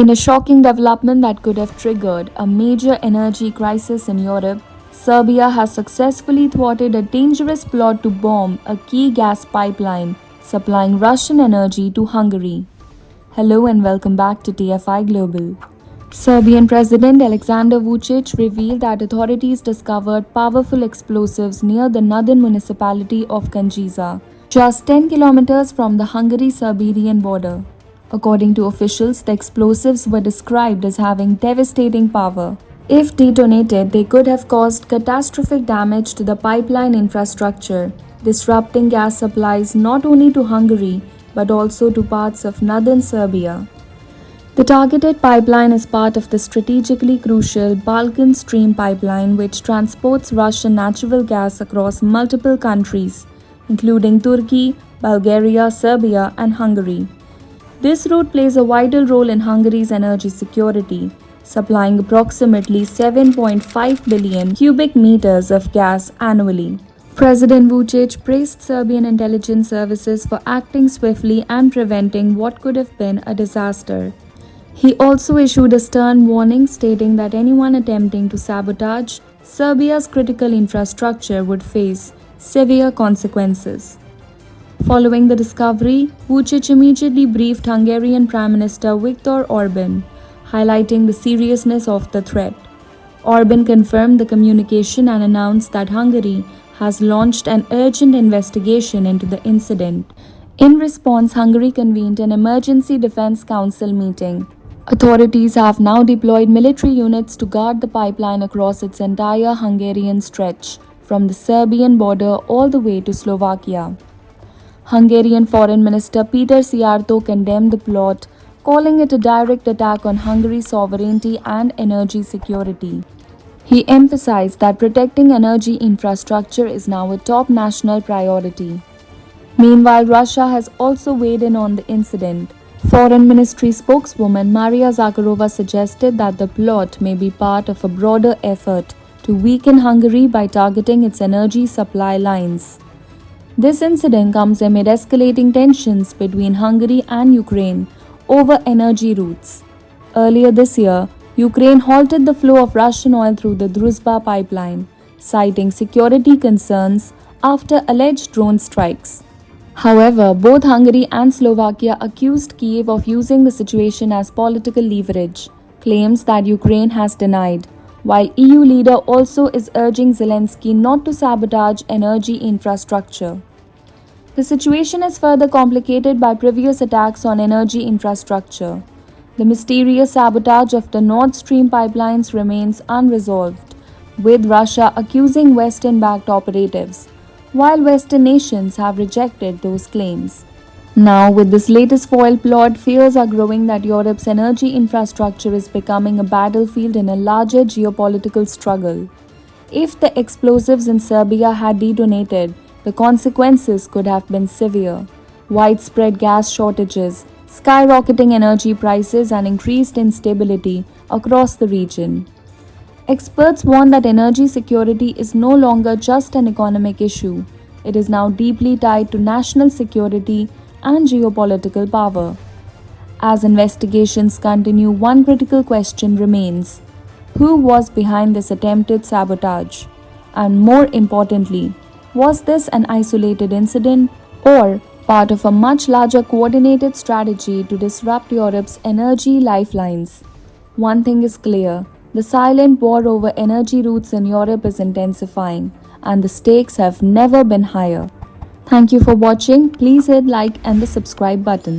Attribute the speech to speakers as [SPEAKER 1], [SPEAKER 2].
[SPEAKER 1] In a shocking development that could have triggered a major energy crisis in Europe, Serbia has successfully thwarted a dangerous plot to bomb a key gas pipeline supplying Russian energy to Hungary. Hello and welcome back to TFI Global. Serbian President Aleksandar Vučić revealed that authorities discovered powerful explosives near the northern municipality of Kanjiza, just 10 kilometers from the Hungary-Serbian border. According to officials, the explosives were described as having devastating power. If detonated, they could have caused catastrophic damage to the pipeline infrastructure, disrupting gas supplies not only to Hungary but also to parts of northern Serbia. The targeted pipeline is part of the strategically crucial Balkan Stream pipeline, which transports Russian natural gas across multiple countries, including Turkey, Bulgaria, Serbia, and Hungary. This route plays a vital role in Hungary's energy security, supplying approximately 7.5 billion cubic meters of gas annually. President Vučić praised Serbian intelligence services for acting swiftly and preventing what could have been a disaster. He also issued a stern warning stating that anyone attempting to sabotage Serbia's critical infrastructure would face severe consequences. Following the discovery, Vučić immediately briefed Hungarian Prime Minister Viktor Orban, highlighting the seriousness of the threat. Orban confirmed the communication and announced that Hungary has launched an urgent investigation into the incident. In response, Hungary convened an Emergency Defense Council meeting. Authorities have now deployed military units to guard the pipeline across its entire Hungarian stretch, from the Serbian border all the way to Slovakia. Hungarian Foreign Minister Peter Szijjártó condemned the plot, calling it a direct attack on Hungary's sovereignty and energy security. He emphasized that protecting energy infrastructure is now a top national priority. Meanwhile, Russia has also weighed in on the incident. Foreign Ministry spokeswoman Maria Zakharova suggested that the plot may be part of a broader effort to weaken Hungary by targeting its energy supply lines. This incident comes amid escalating tensions between Hungary and Ukraine over energy routes. Earlier this year, Ukraine halted the flow of Russian oil through the Druzhba pipeline, citing security concerns after alleged drone strikes. However, both Hungary and Slovakia accused Kiev of using the situation as political leverage, claims that Ukraine has denied, while EU leader also is urging Zelensky not to sabotage energy infrastructure. The situation is further complicated by previous attacks on energy infrastructure. The mysterious sabotage of the Nord Stream pipelines remains unresolved, with Russia accusing Western-backed operatives, while Western nations have rejected those claims. Now, with this latest foil plot, fears are growing that Europe's energy infrastructure is becoming a battlefield in a larger geopolitical struggle. If the explosives in Serbia had detonated, the consequences could have been severe: widespread gas shortages, skyrocketing energy prices, and increased instability across the region. Experts warn that energy security is no longer just an economic issue. It is now deeply tied to national security and geopolitical power. As investigations continue, one critical question remains: who was behind this attempted sabotage? And more importantly, was this an isolated incident or part of a much larger coordinated strategy to disrupt Europe's energy lifelines? One thing is clear: the silent war over energy routes in Europe is intensifying, and the stakes have never been higher. Thank you for watching. Please hit like and the subscribe button.